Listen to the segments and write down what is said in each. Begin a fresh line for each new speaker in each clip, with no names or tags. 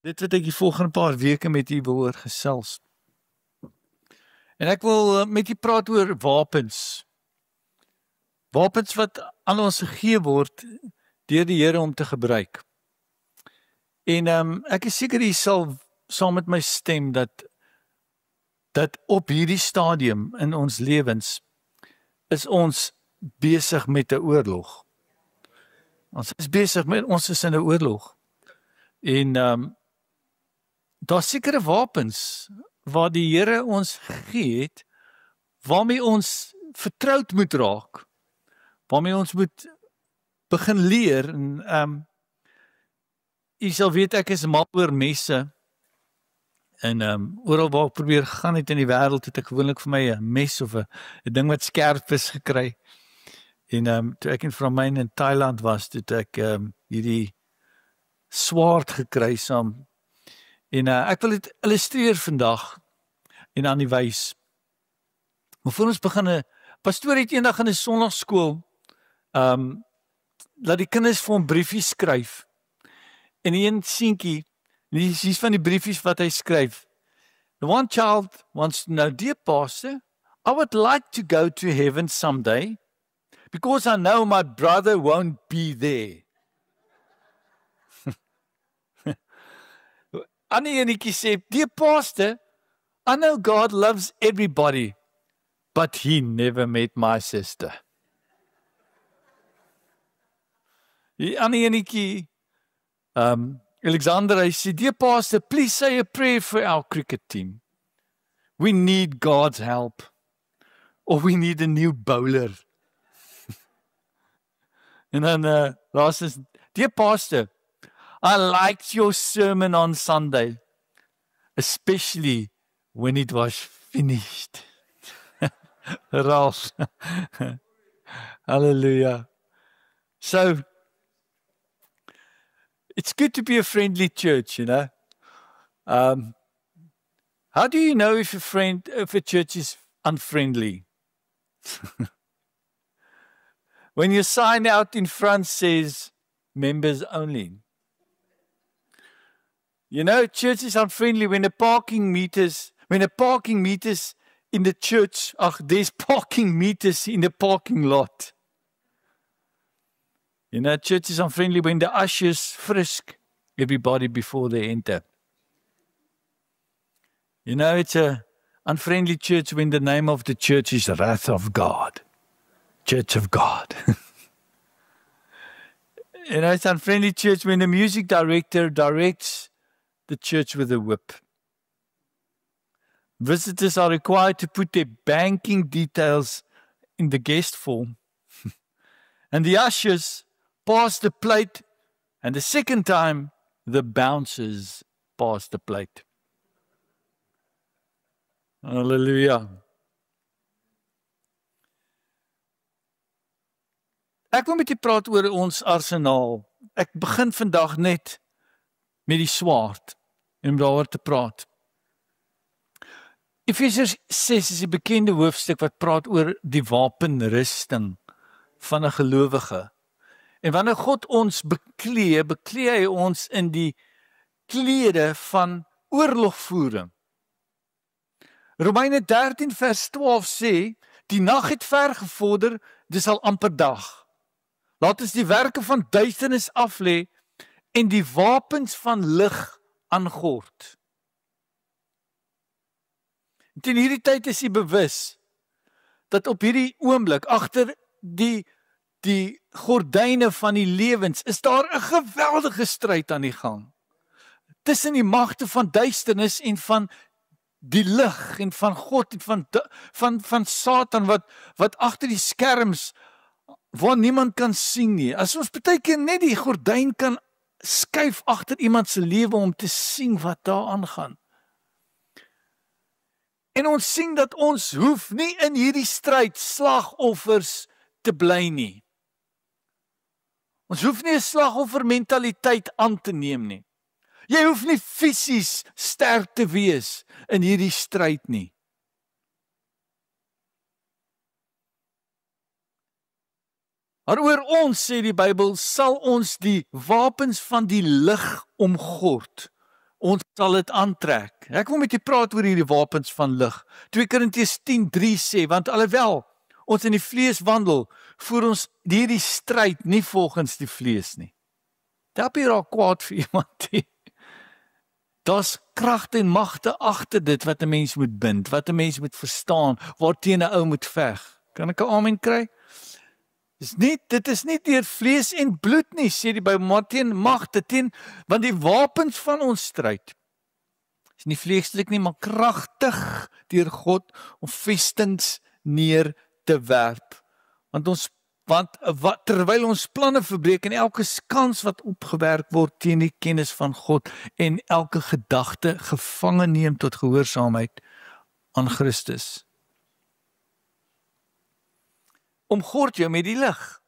Dit wat ek die volgende paar weke met u wil oor gesels. En ek wil met u praat oor wapens. Wapens wat aan ons gegee word deur die Here om te gebruik. En ek is seker u sal saam met my stem dat op hierdie stadium in ons lewens is ons besig met 'n oorlog. Ons is in 'n oorlog. En daar's sekere wapens waar die Here ons gegee het, waarmee ons vertroud moet raak, waarmee ons moet begin leer. En u sal weet ek is mal oor messe. En oral waar ek probeer gaan het in die wêreld, het ek gewoonlik vir my 'n mes of 'n ding wat skerp is gekry. En toe ek in Framyn in Thailand was, het ek hierdie swaard gekry saam. En ek wil dit illustreer vandag en aan die wys. Maar voor ons begin, pastoor het eendag in 'n sonnaarskool laat die kinders vir hom briefies skryf. En een seentjie, dis van die briefies wat hy skryf. The one child wants to know, dear pastor, I would like to go to heaven someday because I know my brother won't be there. Ander enetjie sê, dear pastor, I know God loves everybody, but he never met my sister. Die ander enetjie, Alexander, hy sê, dear pastor, please say a prayer for our cricket team. We need God's help. Or we need a new bowler. En dan last is, dear pastor, I liked your sermon on Sunday, especially when it was finished. Ralph. Hallelujah. So, it's good to be a friendly church, you know. How do you know if a church is unfriendly? When your sign out in front says members only. You know, church is unfriendly when the parking meters in the church, there's parking meters in the parking lot. You know, church is unfriendly when the ushers frisk everybody before they enter. You know, it's a unfriendly church when the name of the church is Wrath of God. Church of God. You know, it's unfriendly church when the music director directs the church with a whip. Visitors are required to put their banking details in the guest form. And the ushers pass the plate, and the second time, the bouncers pass the plate. Hallelujah. Ek wil met u praat oor ons arsenaal. Ek begin vandag net met die swaard en om daaroor te praat. Efesiërs 6 is die bekende hoofstuk wat praat oor die wapenrusting van 'n gelowige. En wanneer God ons beklee hy ons in die klere van oorlogvoering. Romeine 13 vers 12 sê, die nag het ver gevorder, dis al amper dag. Laat ons die werke van duisternis aflê en die wapens van lig aangord. In hierdie tyd is jy bewus dat op hierdie oomblik agter die gordyne van die lewens is daar 'n geweldige stryd aan die gang. Tussen die magte van duisternis en van die lig en van God en van Satan wat agter die skerms waar niemand kan sien nie. As ons baie keer net die gordyn kan skuif agter iemand se lewe om te sien wat daar aangaan. En ons sien dat ons hoef nie in hierdie stryd slagoffers te bly nie. Ons hoef nie 'n slagoffermentaliteit aan te neem nie. Jy hoef nie fisies sterk te wees in hierdie stryd nie. Maar oor ons, sê die Bybel, sal ons die wapens van die lig omgord, ons sal dit aantrek. Ek wil met julle praat oor hierdie wapens van lig. 2 Korintiërs 10:3 sê, want alhoewel ons in die vlees wandel, voer ons hierdie stryd nie volgens die vlees nie. Daar be raak kwaad vir iemand nie. Daar's kragte en magte agter dit wat 'n mens moet bind, wat 'n mens moet verstaan, waarteen 'n ou moet veg. Kan ek 'n amen kry? Dit is nie deur vlees en bloed nie, sê die Bybel, maar teen magte, want die wapens van ons stryd is nie vleeslik nie, maar kragtig deur God om vestings neer te werp. Terwyl ons planne verbreek en elke kans wat opgewerk word teen die kennis van God en elke gedagte gevange neem tot gehoorsaamheid aan Christus. Omgord jou met die lig.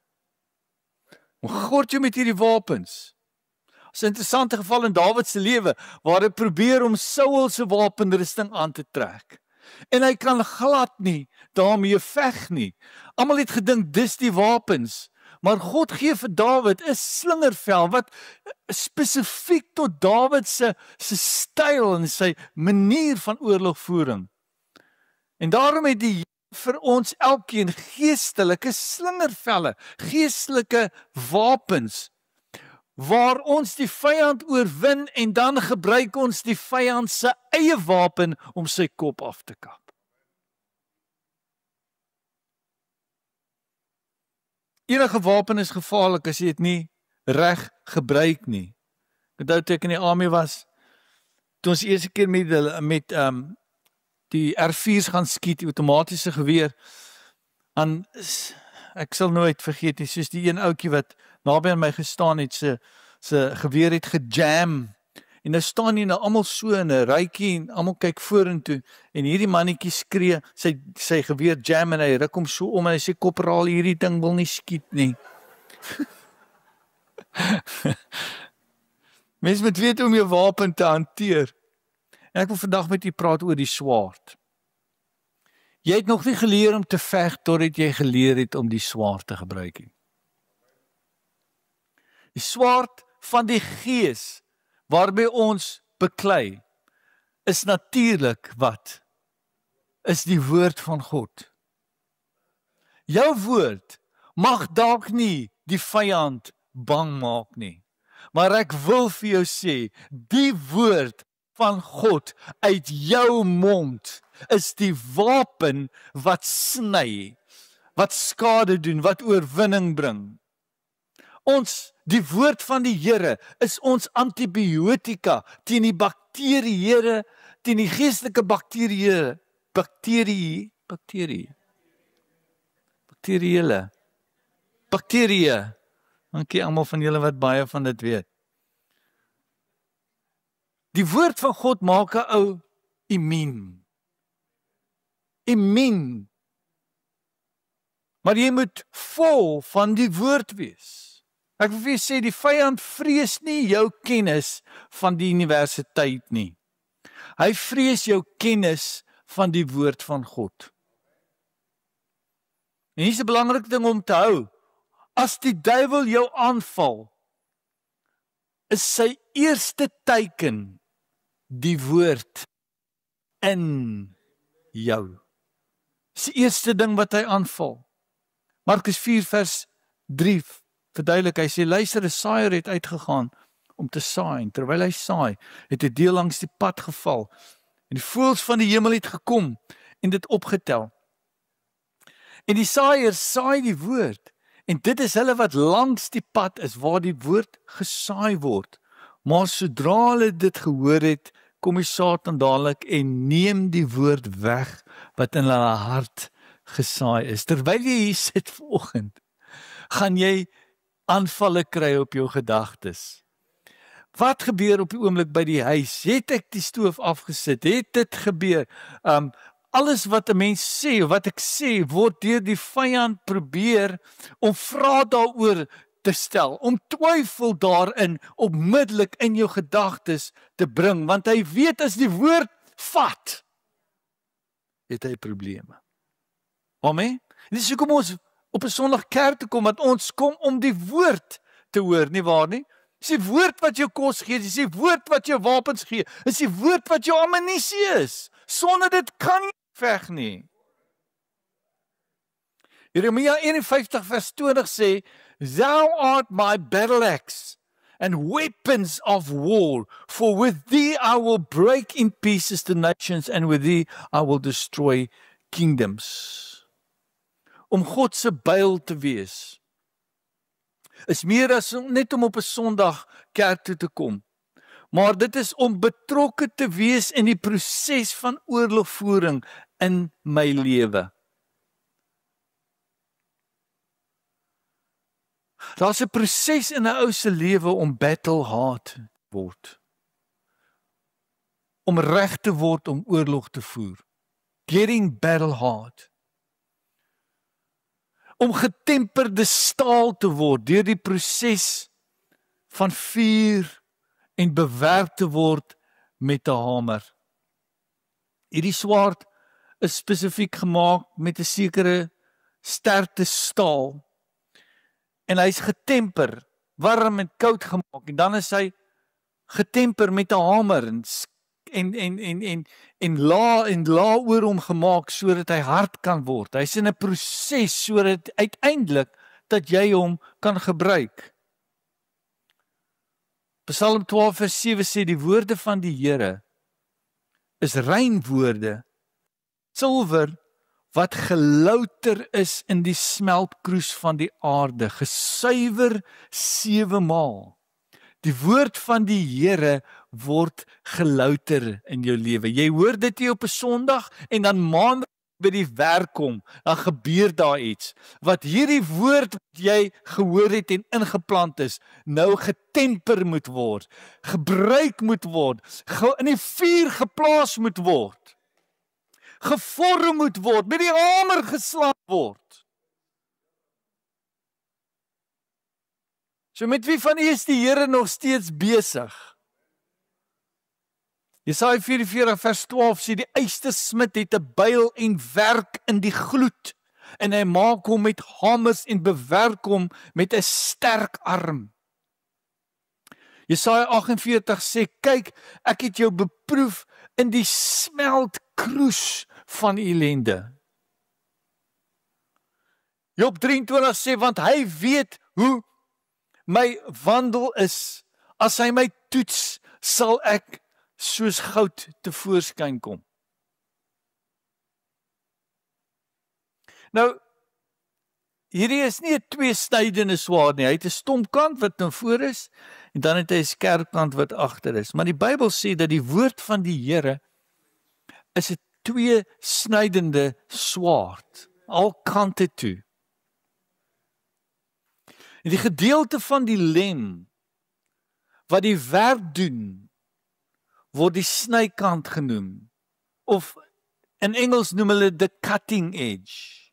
Omgord jou met hierdie wapens. Dit is 'n interessante geval in Dawid se lewe waar hy probeer om Saul se wapenrusting aan te trek. En hy kan glad nie daarmee veg nie. Almal het gedink dis die wapens, maar God gee vir Dawid 'n slingervel wat spesifiek tot Dawid se styl en sy manier van oorlogvoering. En daarom het die vir ons elkeen geestelike slingervelle, geestelike wapens, waar ons die vyand oorwin en dan gebruik ons die vyand se eie wapen om sy kop af te kap. Enige wapen is gevaarlik as jy dit nie reg gebruik nie. Ek onthou toe ek in die army was, toe ons eerste keer met die R4's gaan skiet, die outomatiese geweer, en ek sal nooit vergeet nie, soos die een ouetjie wat naby aan my gestaan het, sy geweer het gejam, en nou staan hy nou almal so in 'n rytjie, en almal kyk vorentoe, en hierdie mannetjie skree, sy geweer jam, en hy ruk hom so om, en hy sê, korporaal, hierdie ding wil nie skiet nie. Mens moet weet om jou wapen te hanteer. En ek wil vandag met u praat oor die swaard. Jy het nog nie geleer om te veg totdat jy geleer het om die swaard te gebruik nie. Die swaard van die gees waarmee ons beklei is natuurlik wat? Is die woord van God. Jou woord mag dalk nie die vyand bang maak nie. Maar ek wil vir jou sê, die woord van God uit jou mond is die wapen wat sny, wat skade doen, wat oorwinning bring. Die woord van die Here is ons antibiotika teen die bakterieë, teen die geestelike bakterieë, bakterieë. Dankie almal van julle wat baie van dit weet. Die woord van God maak 'n ou immuun. Maar jy moet vol van die woord wees. Ek wil vir jou sê, die vyand vrees nie jou kennis van die universiteit nie. Hy vrees jou kennis van die woord van God. En hier is 'n belangrike ding om te hou. As die duiwel jou aanval, is sy eerste teiken die woord in jou. Dis die eerste ding wat hy aanval. Markus 4 vers 3 verduidelik, hy sê, luister, 'n saaier het uitgegaan om te saai, en terwyl hy saai, het 'n deel langs die pad geval, en die voëls van die hemel het gekom, en dit opgetel. En die saaier saai die woord, en dit is hulle wat langs die pad is, waar die woord gesaai word. Maar sodra hulle dit gehoor het, kom die Satan dadelik en neem die woord weg, wat in hulle hart gesaai is. Terwyl jy hier sit vanoggend, gaan jy aanvalle kry op jou gedagtes. Wat gebeur op die oomblik by die huis? Het ek die stoof afgesit? Het dit gebeur? Alles wat 'n mens sê, wat ek sê, word deur die vyand probeer om vrae daaroor te stel, om twyfel daarin onmiddellik in jou gedagtes te bring, want hy weet as die woord vat, het hy probleme. Amen? Dit is hoekom ons op 'n Sondag kerk toe kom, want ons kom om die woord te hoor, nie waar nie? Dis die woord wat jou kos gee, dis die woord wat jou wapens gee, dis die woord wat jou ammunisie is. Sonder dit kan jy nie veg nie. Jeremia 51 vers 20 sê, Thou art my battle axe and weapons of war, for with thee I will break in pieces the nations and with thee I will destroy kingdoms. Om God se byl te wees, is meer as net om op 'n Sondag kerk toe te kom. Maar dit is om betrokke te wees in die proses van oorlogvoering in my lewe. Daar's 'n proses in 'n ou se lewe om battle hard te word. Om reg te word om oorlog te voer. Getting battle hard. Om getemperde staal te word deur die proses van vuur en bewerk te word met 'n hamer. Hierdie swaard is spesifiek gemaak met 'n sekere sterkte staal. En hy's getemper, warm en koud gemaak, en dan is hy getemper met 'n hamer en la oor hom gemaak sodat hy hard kan word. Hy's in 'n proses sodat uiteindelik dat jy hom kan gebruik. Psalm 12 vers 7 sê die woorde van die Here is rein woorde, silwer wat gelouter is in die smeltkroes van die aarde, gesuiwer 7 maal. Die woord van die Here word gelouter in jou lewe. Jy hoor dit hier op 'n Sondag en dan maandag by die werk kom, dan gebeur daar iets. Wat hierdie woord wat jy gehoor het en ingeplant is, nou getemper moet word, gebruik moet word, in die vuur geplaas moet word, gevorm moet word, met die hamer geslaan word. So met wie van u is die Here nog steeds besig? Jesaja 44 vers 12 sê die ystersmid het 'n byl en werk in die gloed en hy maak hom met hamers en bewerk hom met 'n sterk arm. Jesaja 48 sê kyk, ek het jou beproef in die smeltkroes van ellende. Job 23 sê want hy weet hoe my wandel is, as hy my toets sal ek soos goud tevoorskyn kom. Nou, hierdie is nie 'n tweesnydende swaard nie, hy het 'n stompkant wat nou voor is, en dan het hy 'n skerpkant wat agter is, maar die Bybel sê dat die woord van die Here is 'n tweesnydende swaard, al kante toe. En die gedeelte van die lem, wat die werk doen, word die snykant genoem, of in Engels noem hulle the cutting edge.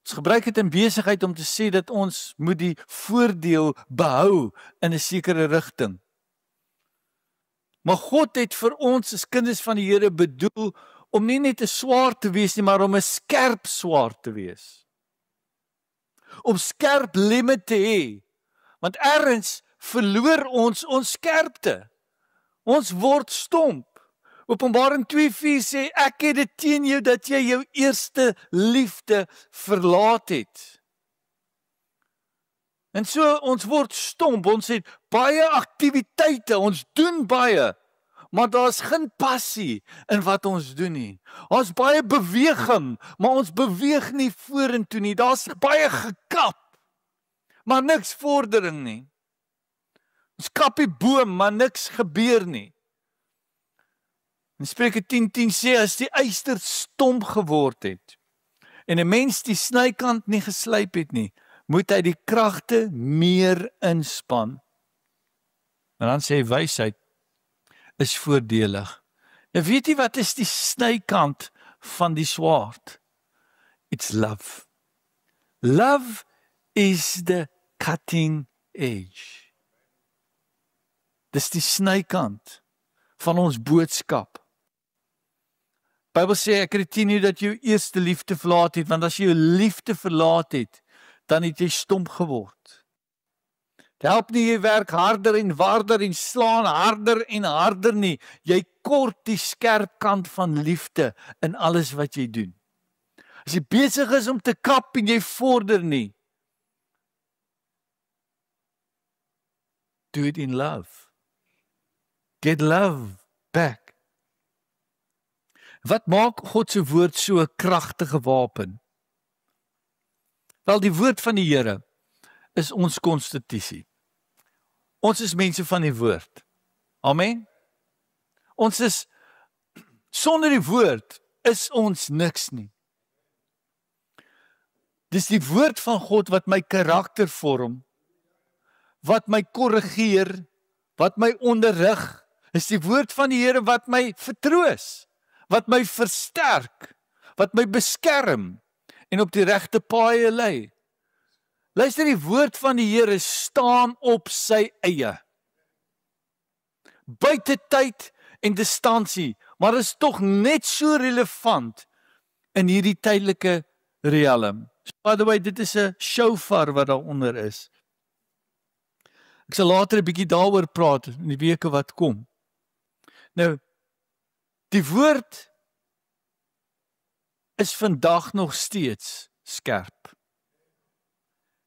Ons gebruik dit in besigheid om te sê dat ons moet die voordeel behou in 'n sekere rigting. Maar God het vir ons as kinders van die Here bedoel om nie net 'n swaard te wees nie, maar om 'n skerp swaard te wees. Om skerp lemme te hê, want ergens verloor ons skerpte. Ons word stomp. Openbaring 2:4 sê ek het dit teen jou dat jy jou eerste liefde verlaat het. En so ons word stomp, ons het baie aktiwiteite, ons doen baie, maar daar's geen passie in wat ons doen nie. Ons baie beweging, maar ons beweeg nie vorentoe nie. Daar's baie gekap, maar niks vordering nie. Ons kap die boom, maar niks gebeur nie. In Spreuke 10:10 sê as die yster stomp geword het en 'n mens die snykant nie geslyp het nie, moet hy die kragte meer inspann. En dan sê wysheid is voordelig. Nou weet jy wat is die snykant van die swaard? It's love. Love is the cutting edge. Dis die snykant van ons boodskap. Bybel sê ek het teen jou dat jy jou eerste liefde verlaat het, want as jy jou liefde verlaat het, dan het jy stomp geword. Dit help nie jy werk harder en harder en slaan harder en harder nie. Jy kort die skerp kant van liefde in alles wat jy doen. As jy besig is om te kap en jy vorder nie, do it in love. Get love back. Wat maak God se woord so 'n kragtige wapen? Wel, die woord van die Here is ons konstitusie. Ons is mense van die woord. Amen. Ons is, sonder die woord is ons niks nie. Dis die woord van God wat my karakter vorm, wat my korrigeer, wat my onderrig. Is die woord van die Here wat my vertroos, wat my versterk, wat my beskerm en op die regte paaie lei. Luister, die woord van die Here staan op sy eie. Buite tyd en distansie, maar is tog net so relevant in hierdie tydelike riekelm. So, by the way, dit is 'n shofar wat daaronder is. Ek sal later 'n bietjie daaroor praat in die weke wat kom. Nou, die woord is vandag nog steeds skerp.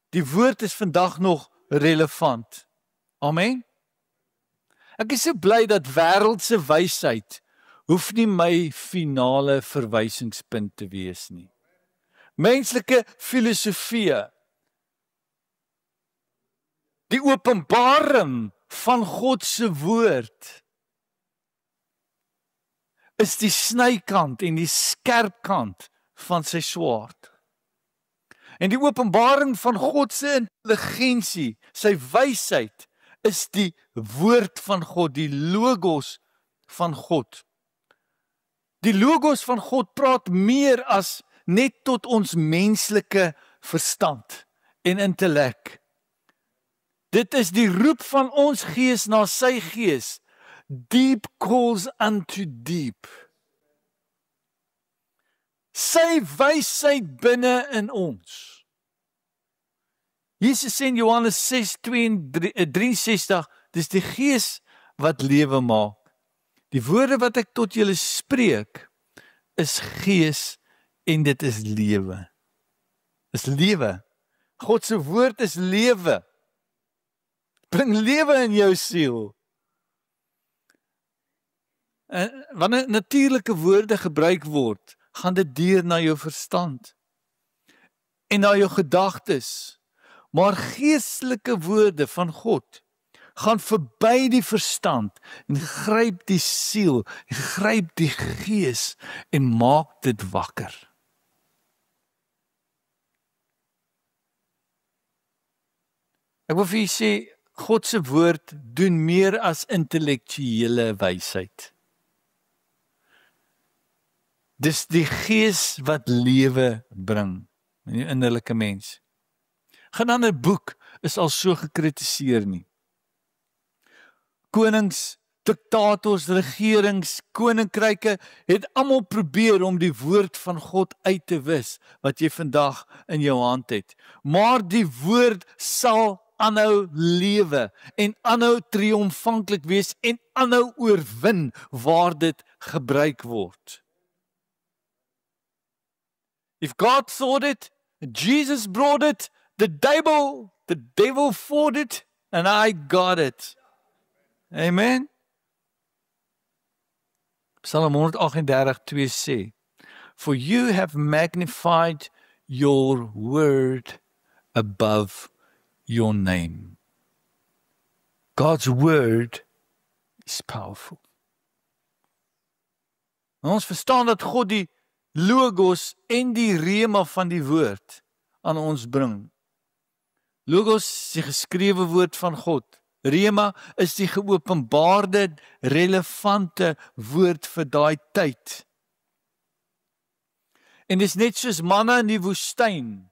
Die woord is vandag nog relevant. Amen. Ek is so bly dat wêreldse wysheid hoef nie my finale verwysingspunt te wees nie. Menslike filosofie, die openbaring van God se woord, is die snykant en die skerp kant van sy swaard. En die openbaring van God se intelligensie, sy wysheid, is die woord van God, die logos van God. Die logos van God praat meer as net tot ons menslike verstand en intellek. Dit is die roep van ons gees na sy gees. Deep calls unto deep. Sy wysheid binne in ons. Jesus sê in Johannes 6:63, dis die gees wat lewe maak. Die woorde wat ek tot julle spreek, is gees en dit is lewe. Is lewe. God se woord is lewe. Bring lewe in jou siel. En wanneer natuurlike woorde gebruik word, gaan dit deur na jou verstand en na jou gedagtes. Maar geestelike woorde van God gaan verby die verstand en gryp die siel, gryp die gees en maak dit wakker. Ek wil vir julle sê, God se woord doen meer as intellektuele wysheid. Dis die gees wat lewe bring in die innerlike mens. Geen ander boek is al so gekritiseer nie. Konings, diktators, regerings, koninkryke het almal probeer om die woord van God uit te wis wat jy vandag in jou hand het. Maar die woord sal aanhou lewe en aanhou triomfantlik wees en aanhou oorwin waar dit gebruik word. If God thought it, Jesus brought it, the devil fought it, and I got it. Amen. Psalm 138:2 sê, For you have magnified your word above your name. God's word is powerful. En ons verstaan dat God die logos en die rema van die woord aan ons bring. Logos is die geskrewe woord van God. Rema is die geopenbaarde, relevante woord vir daai tyd. En dis net soos manna in die woestyn,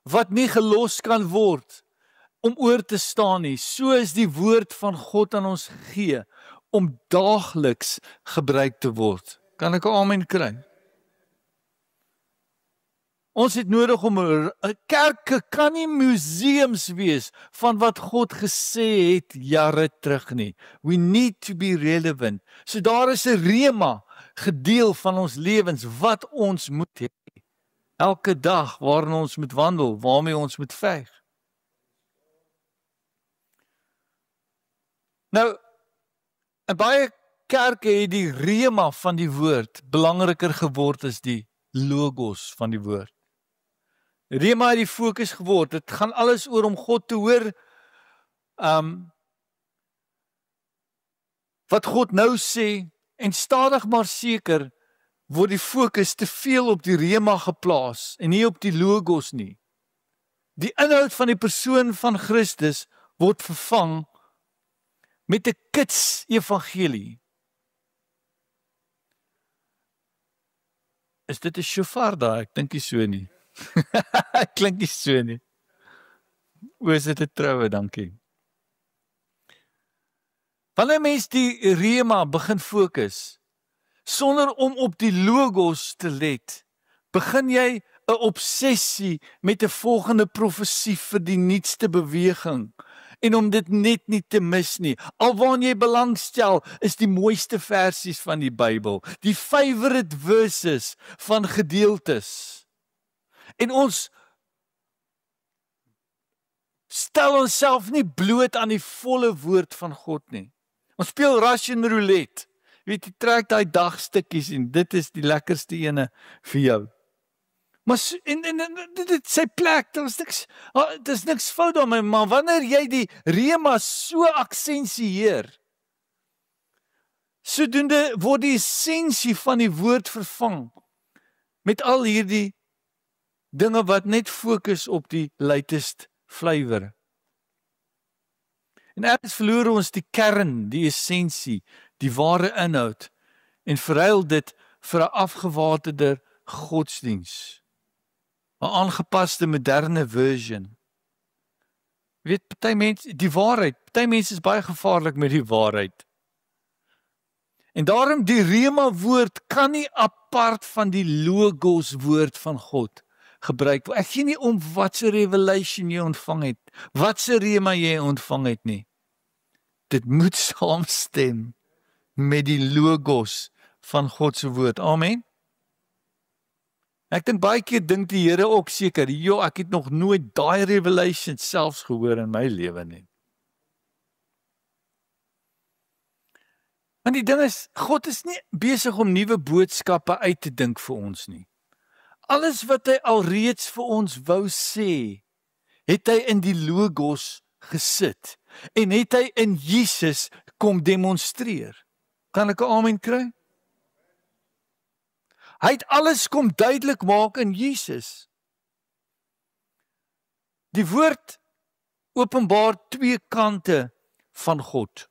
wat nie gelos kan word om oor te staan nie. So is die woord van God aan ons gegee om daagliks gebruik te word. Kan ek 'n amen kry? Ons het nodig om 'n kerke kan nie museums wees van wat God gesê het jare terug nie. We need to be relevant. So daar is 'n rema gedeel van ons lewens wat ons moet hê. Elke dag waarin ons moet wandel, waarmee ons moet veg. Nou, in baie kerke het die rema van die woord belangriker geword as die logos van die woord. Rema het die fokus geword. Dit gaan alles oor om God te hoor. Wat God nou sê, en stadig maar seker word die fokus te veel op die rema geplaas en nie op die logos nie. Die inhoud van die persoon van Christus word vervang met 'n kits evangelie. Is dit 'n shofar daar? Ek dink nie so nie. Klink nie so nie. Hoe is dit 'n troue, dankie. Wanneer mens die rema begin fokus, sonder om op die logos te let, begin jy 'n obsessie met 'n volgende profesie vir die nuutste beweging, en om dit net nie te mis nie. Alwaar jy belangstel, is die mooiste versies van die Bybel, die favorite verses van gedeeltes. En ons stel onsself nie bloot aan die volle woord van God nie. Ons speel Russian roulette. Jy trek daai dagstukkies en dit is die lekkerste ene vir jou. Maar dit sy plek, dit is niks fout daarmee, maar wanneer jy die rema so aksensieer, sodoende word die essensie van die woord vervang met al hierdie dinge wat net fokus op die latest flavor. En ergens verloor ons die kern, die essensie, die ware inhoud en verruil dit vir 'n afgewaterde godsdiens. 'n aangepaste moderne version. Weet, party mense, die waarheid, party mense is baie gevaarlik met die waarheid. En daarom die rema woord kan nie apart van die logos woord van God gebruik word. Ek gee nie om wat se revelation jy ontvang het, wat se rema jy ontvang het nie. Dit moet saamstem met die logos van God se woord. Amen. Ek dink baie keer dink die Here ook seker, ek het nog nooit daai revelation selfs gehoor in my lewe nie. Want die ding is, God is nie besig om nuwe boodskappe uit te dink vir ons nie. Alles wat hy alreeds vir ons wou sê, het hy in die logos gesit en het hy in Jesus kom demonstreer. Kan ek 'n amen kry? Hy het alles kom duidelik maak in Jesus. Die woord openbaar twee kante van God.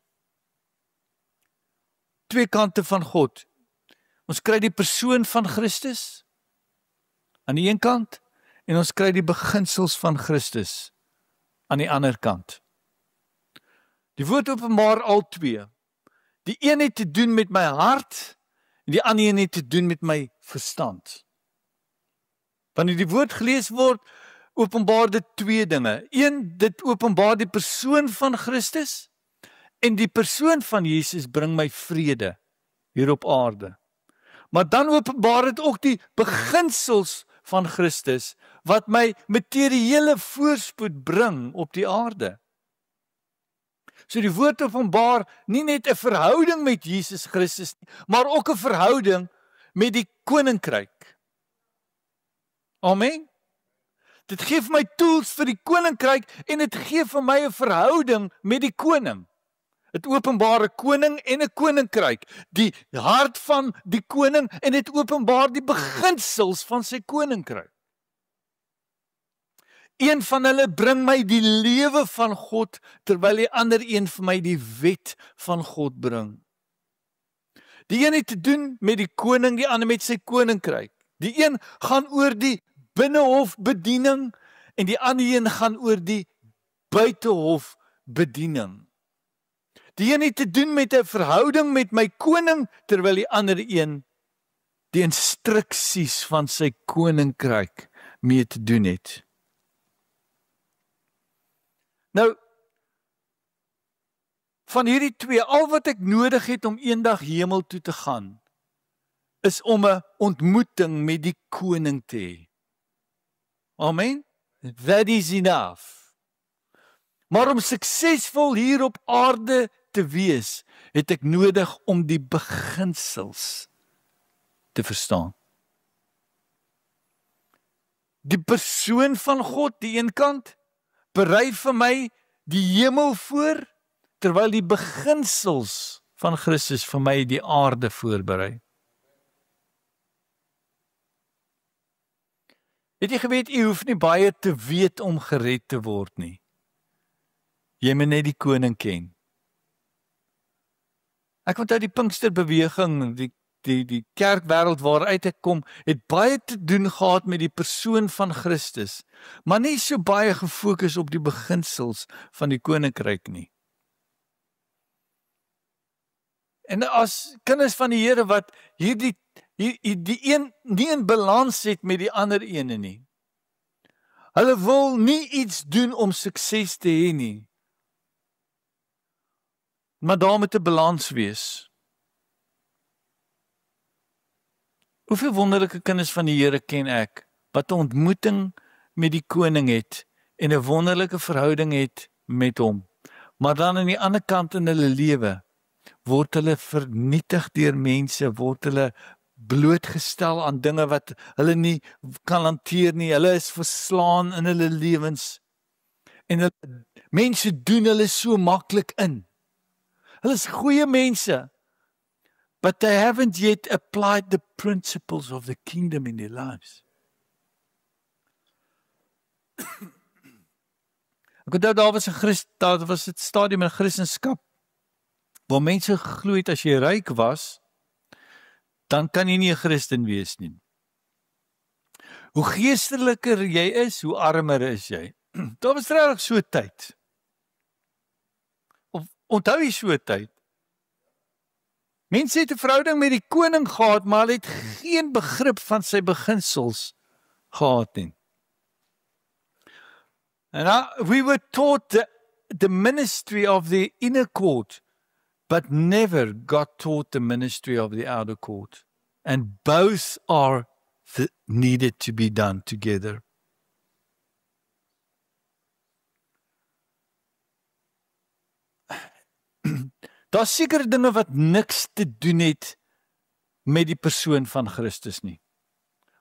Twee kante van God. Ons kry die persoon van Christus aan die een kant en ons kry die beginsels van Christus aan die ander kant. Die woord openbaar al twee. Die een het te doen met my hart en die ander een het te doen met my verstand. Wanneer die woord gelees word, openbaar dit twee dinge. Een, dit openbaar die persoon van Christus en die persoon van Jesus bring my vrede hier op aarde. Maar dan openbaar dit ook die beginsels van Christus wat my materiële voorspoed bring op die aarde. So die woord openbaar nie net 'n verhouding met Jesus Christus nie, maar ook 'n verhouding met die koninkryk. Amen. Dit gee vir my tools vir die koninkryk en dit gee vir my 'n verhouding met die koning. Dit openbaar 'n koning en 'n koninkryk, die hart van die koning en dit openbaar die beginsels van sy koninkryk. Een van hulle bring my die lewe van God, terwyl die ander een vir my die wet van God bring. Die een het te doen met die koning, die ander met sy koninkryk. Die een gaan oor die binnehof bediening en die ander een gaan oor die buitehof bediening. Die een het te doen met 'n verhouding met my koning, terwyl die ander een die instruksies van sy koninkryk mee te doen het. Nou, van hierdie twee, al wat ek nodig het om eendag hemel toe te gaan, is om 'n ontmoeting met die koning te hê. Amen? That is enough. Maar om suksesvol hier op aarde te wees, het ek nodig om die beginsels te verstaan. Die persoon van God, die een kant, berei vir my die hemel voor, terwyl die beginsels van Christus vir my die aarde voorberei. Het jy geweet, jy hoef nie baie te weet om gered te word nie. Jy moet net die koning ken. Ek onthou die Pinksterbeweging, die kerkwêreld waaruit ek kom, het baie te doen gehad met die persoon van Christus, maar nie so baie gefokus op die beginsels van die koninkryk nie. En as kinders van die Here wat die een nie in balans het met die ander ene nie. Hulle wil nie iets doen om sukses te hê nie. Maar daar moet 'n balans wees. Hoeveel wonderlike kinders van die Here ken ek, wat 'n ontmoeting met die koning het, en 'n wonderlike verhouding het met hom. Maar dan aan die ander kant in hulle lewe, word hulle vernietig deur mense, word hulle blootgestel aan dinge wat hulle nie kan hanteer nie. Hulle is verslaan in hulle lewens. En mense doen hulle so maklik in. Hulle is goeie mense, but they haven't yet applied the principles of the kingdom in their lives. Ek onthou daar was 'n stadium in Christendom waar mense geglo het as jy ryk was, dan kan jy nie 'n Christen wees nie. Hoe geesteliker jy is, hoe armer is jy. Daar was regtig so 'n tyd. Of onthou jy so 'n tyd? Mense het 'n verhouding met die koning gehad, maar hulle het geen begrip van sy beginsels gehad nie. And we were taught the ministry of the inner court, but never got taught the ministry of the outer court. And both are needed to be done together. Daar seker dinge wat niks te doen het met die persoon van Christus nie.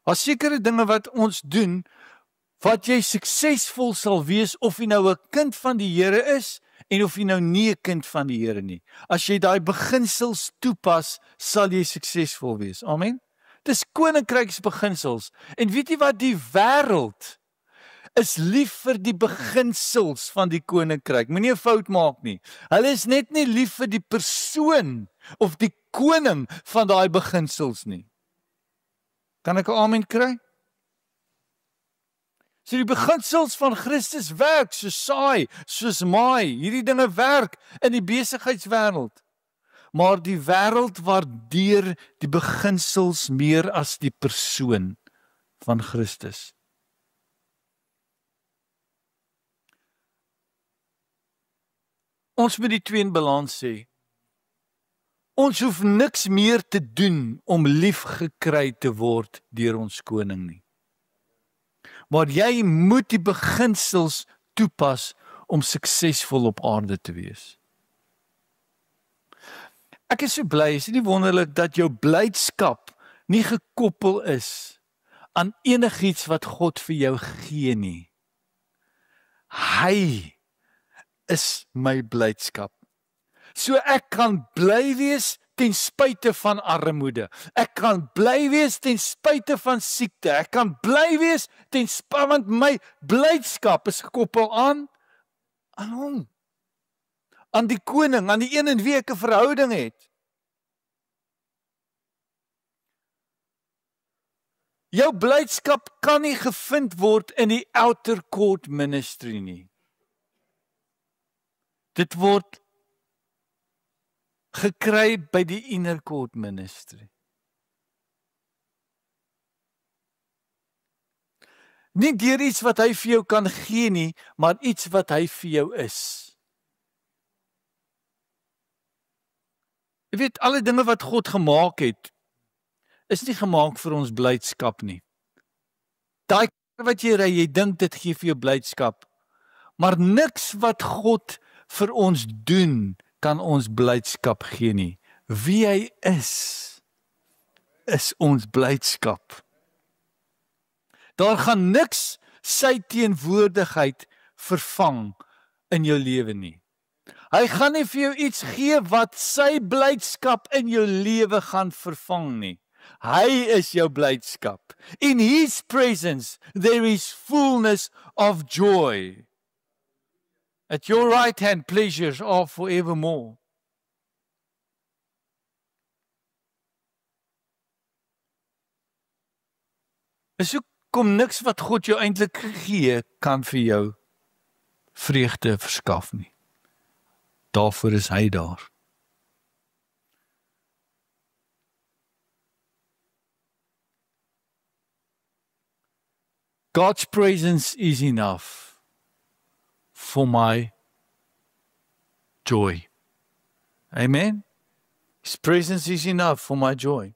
Daar seker dinge wat ons doen, wat jy suksesvol sal wees, of jy nou 'n kind van die Here is, en of jy nou nie 'n kind van die Here nie. As jy daai beginsels toepas, sal jy suksesvol wees. Amen. Dis koninkryksbeginsels. En weet jy wat, die wêreld is lief vir die beginsels van die koninkryk. Moenie 'n fout maak nie. Hulle is net nie lief vir die persoon of die koning van daai beginsels nie. Kan ek 'n amen kry? So die beginsels van Christus werk soos saai, soos maai. Hierdie dinge werk in die besigheidswêreld. Maar die wêreld waardeer die beginsels meer as die persoon van Christus. Ons moet die twee in balans sê. Ons hoef niks meer te doen om liefgekry te word deur ons koning nie. Maar jy moet die beginsels toepas om suksesvol op aarde te wees. Ek is so bly, is dit nie wonderlik dat jou blydskap nie gekoppel is aan enigiets wat God vir jou gee nie. Hy is my blydskap. So ek kan bly wees ten spyte van armoede. Ek kan bly wees ten spyte van siekte. Ek kan bly wees ten spyte, want my blydskap is gekoppel aan hom. Aan die koning, aan die een en wie ek 'n verhouding het. Jou blydskap kan nie gevind word in die outer court ministry nie. Dit word gekry by die inner court ministry. Nie deur iets wat hy vir jou kan gee nie, maar iets wat hy vir jou is. Jy weet, alle dinge wat God gemaak het, is nie gemaak vir ons blydskap nie. Daai kar wat jy ry, jy dink dit gee vir jou blydskap, maar niks wat God vir ons doen, kan ons blydskap gee nie. Wie hy is ons blydskap. Daar gaan niks sy teenwoordigheid vervang in jou lewe nie. Hy gaan nie vir jou iets gee wat sy blydskap in jou lewe gaan vervang nie. Hy is jou blydskap. In his presence there is fullness of joy. At your right hand pleasures are forevermore. Is kom niks wat God jou eintlik gee kan vir jou vreugde verskaf nie. Daarvoor is hy daar. God's presence is enough for my joy. Amen. His presence is enough for my joy.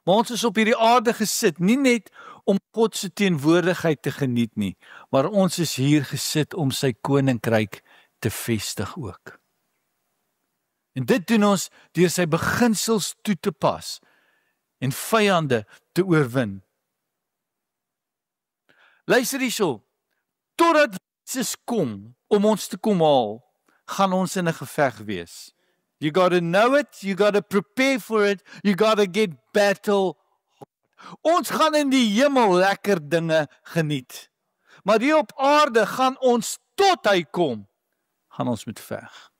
Maar ons is op hierdie aarde gesit, nie net om God se teenwoordigheid te geniet nie, maar ons is hier gesit om sy koninkryk te vestig ook. En dit doen ons deur sy beginsels toe te pas en vyande te oorwin. Luister hierso, totdat Jesus kom om ons te kom haal, gaan ons in 'n geveg wees. You got to know it, you got to prepare for it, you got to get battle. Ons gaan in die hemel lekker dinge geniet. Maar hier op aarde gaan ons tot hy kom, gaan ons moet veg.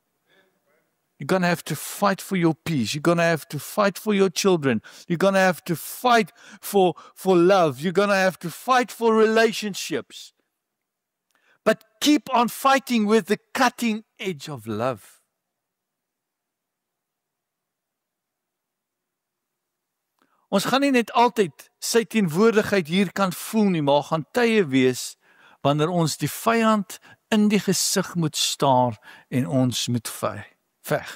You're going to have to fight for your peace. You're going to have to fight for your children. You're going to have to fight for love. You're going to have to fight for relationships. But keep on fighting with the cutting edge of love. Ons gaan nie net altyd sy teenwoordigheid hier kan voel nie, maar gaan tye wees wanneer ons die vyand in die gesig moet staar en ons moet veg.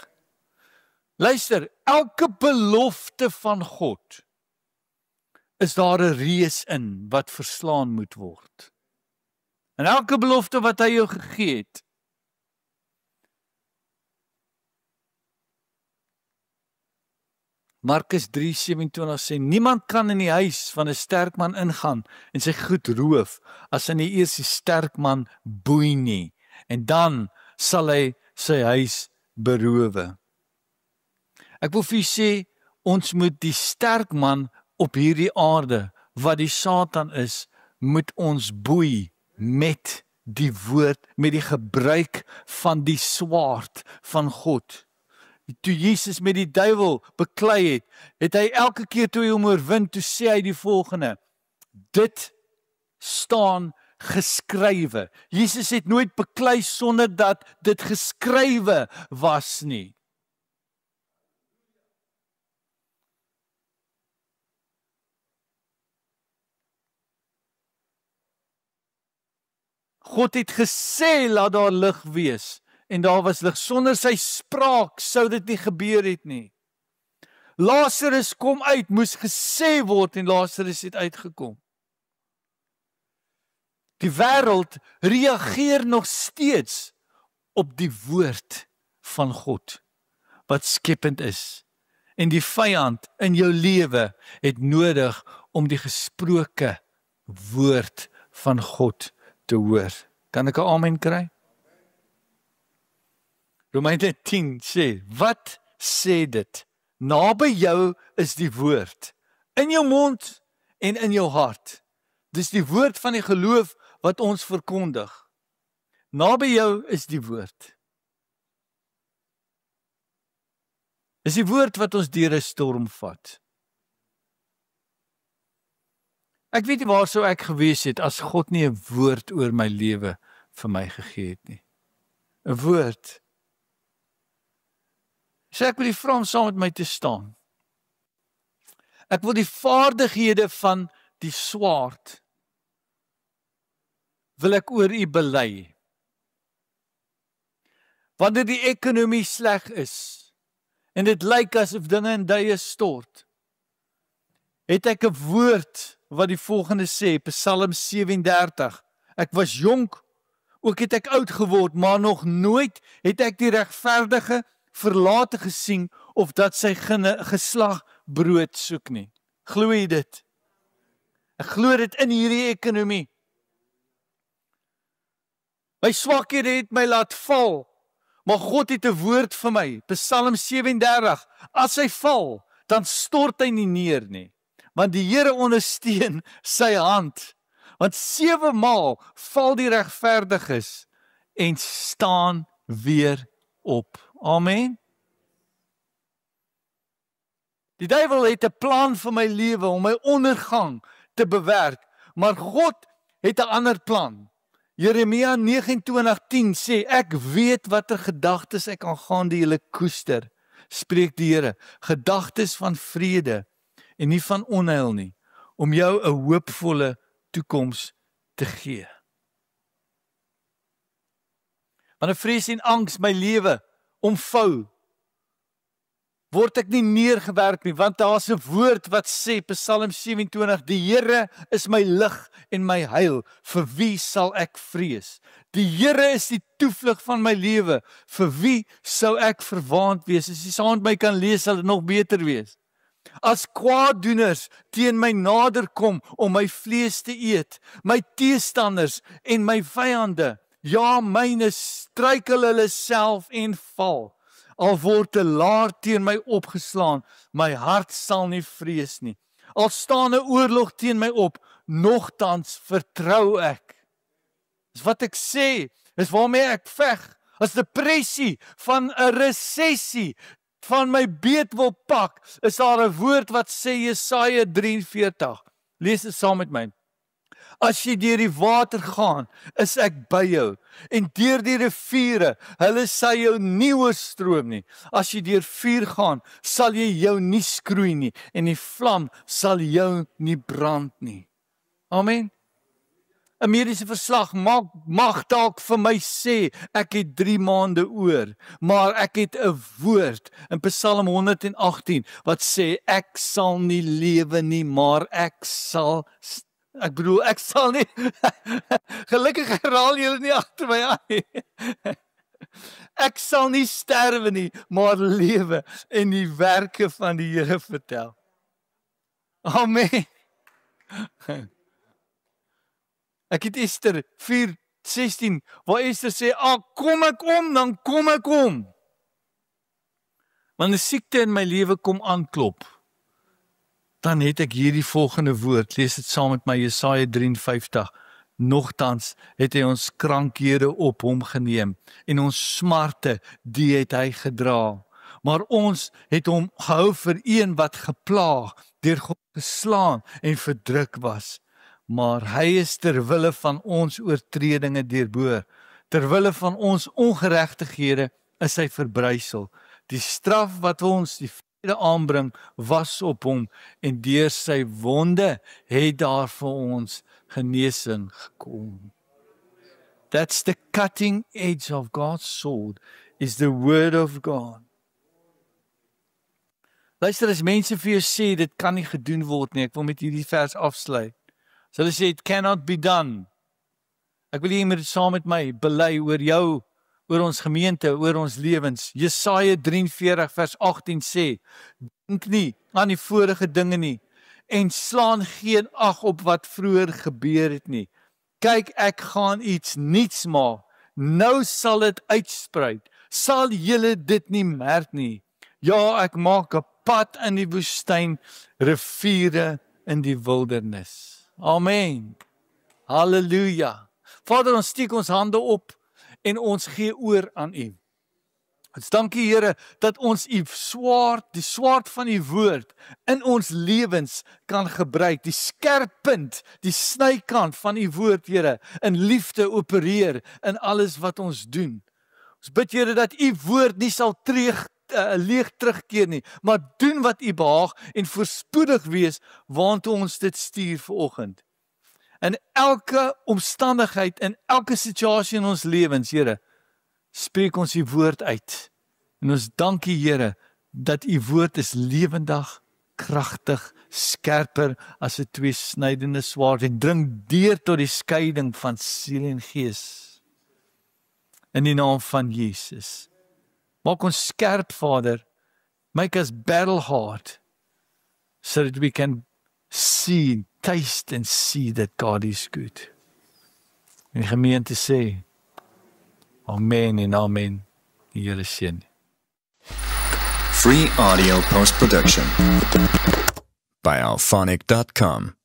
Luister, elke belofte van God is daar 'n reus in wat verslaan moet word. En elke belofte wat hy jou gegee het, Markus 3:27 sê, niemand kan in die huis van 'n sterk man ingaan en sy goed roof, as hy nie eers die sterk man boei nie, en dan sal hy sy huis berowe. Ek wil vir u sê, ons moet die sterk man op hierdie aarde, wat die Satan is, moet ons boei met die woord, met die gebruik van die swaard van God. Toe Jesus met die duiwel beklei het, het hy elke keer toe hy hom oorwin, toe sê hy die volgende, dit staan geskrywe. Jesus het nooit beklei sonder dat dit geskrywe was nie. God het gesê, laat daar lig wees. En daar was lig. Sonder sy spraak sou dit nie gebeur het nie. Lazarus kom uit, moes gesê word en Lazarus het uitgekom. Die wêreld reageer nog steeds op die woord van God, wat skepend is. En die vyand in jou lewe het nodig om die gesproke woord van God te hoor. Kan ek 'n amen kry? Romeine 10 sê, wat sê dit? Naby jou is die woord, in jou mond en in jou hart. Dis die woord van die geloof wat ons verkondig. Naby jou is die woord. Dis die woord wat ons deur 'n storm vat. Ek weet nie waar sou ek gewees het as God nie 'n woord oor my lewe vir my gegee het nie. 'n Woord. Sê ek wil die vra om saam met my te staan. Ek wil die vaardighede van die swaard, wil ek oor U bely. Wanneer die ekonomie sleg is, en dit lyk asof dinge in duie stort, het ek 'n woord wat die volgende sê, Psalm 37, ek was jonk, ook het ek oud geword, maar nog nooit het ek die regverdige verlate gesien, of dat sy geslag brood soek nie. Glo jy dit? Ek glo dit in hierdie ekonomie. My swakhede het my laat val, maar God het 'n woord vir my, Psalm 37, as hy val, dan stort hy nie neer nie, want die Here ondersteun sy hand, want 7 maal val die regverdiges en staan weer op. Amen. Die duiwel het 'n plan vir my lewe om my ondergang te bewerk, maar God het 'n ander plan. Jeremia 29:10 sê, ek weet watter gedagtes ek aangaande julle koester, spreek die Here, gedagtes van vrede en nie van onheil nie, om jou 'n hoopvolle toekoms te gee. Wanneer vrees en angs my lewe omvou, word ek nie neergewerk nie, want daar is 'n woord wat sê, Psalm 27, die Here is my lig en my heil, vir wie sal ek vrees? Die Here is die toevlug van my lewe, vir wie sou ek verwaand wees? As jy saam met my kan lees, sal dit nog beter wees. As kwaaddoeners teen my nader kom om my vlees te eet, my teestanders en my vyande, ja, myne struikel hulle self en val. Al word 'n laar teen my opgeslaan, my hart sal nie vrees nie. Al staan 'n oorlog teen my op, nogtans vertrou ek. Dis wat ek sê, is waarmee ek veg. As depressie van 'n resessie van my beet wil pak, is daar 'n woord wat sê Jesaja 43. Lees dit saam met my. As jy deur die water gaan, is ek by jou, en deur die riviere, hulle sal jou nie oorstroom nie. As jy deur vuur gaan, sal jy jou nie skroei nie, en die vlam sal jou nie brand nie. Amen. 'n mediese verslag mag dalk vir my sê, ek het 3 maande oor, maar ek het 'n woord in Psalm 118, wat sê, ek sal nie lewe nie, maar ek sal nie, gelukkig herhaal julle nie agter my aan nie. Ek sal nie sterwe nie, maar lewe en die werke van die Here vertel. Amen. Ek het Ester 4:16, waar Ester sê, kom ek om, dan kom ek om. Wanneer siekte in my lewe kom aanklop, dan het ek hierdie volgende woord, lees dit saam met my, Jesaja 53, nogtans het hy ons krankhede op hom geneem, en ons smarte, die het hy gedra. Maar ons het hom gehou vir een wat geplaag, deur God geslaan en verdruk was. Maar hy is terwille van ons oortredinge deurboor, terwille van ons ongeregtighede is hy verbrysel. Die straf wat ons die vrede aanbring, was op hom, en deur sy wonde het daar vir ons genesing gekom. That's the cutting edge of God's sword, is the word of God. Luister, as mense vir jou sê, dit kan nie gedoen word nie, ek wil met hierdie vers afsluit. So hulle sê, it cannot be done. Ek wil jy moet dit saam met my bely oor jou, oor ons gemeente, oor ons lewens. Jesaja 43 vers 18 sê, dink nie aan die vorige dinge nie, en slaan geen ag op wat vroeër gebeur het nie. Kyk, ek gaan iets nuuts maak, nou sal dit uitspruit, sal julle dit nie merk nie. Ja, ek maak 'n pad in die woestyn, riviere in die wildernis. Amen. Halleluja. Vader, ons steek ons hande op en ons gee oor aan U. Ons dank U, Here, dat ons U swaard, die swaard van U woord in ons lewens kan gebruik. Die skerp punt, die snykant van U woord, Here, in liefde opereer in alles wat ons doen. Ons bid, Here, dat U woord nie sal leeg terugkeer nie, maar doen wat U behaag en voorspoedig wees waantoe ons dit stuur vanoggend. In elke omstandigheid, in elke situasie in ons lewens, Here, spreek ons U woord uit. En ons dank U, Here, dat U woord is lewendig, kragtig, skerper as 'n tweesnydende swaard en dring deur tot die skeiding van siel en gees. In die naam van Jesus. Maak ons skerp, Vader. Make us battle hard, so that we can see, taste and see that God is good. En die gemeente sê, amen en amen. Die Here seën.
Free audio post-production by alphonic.com.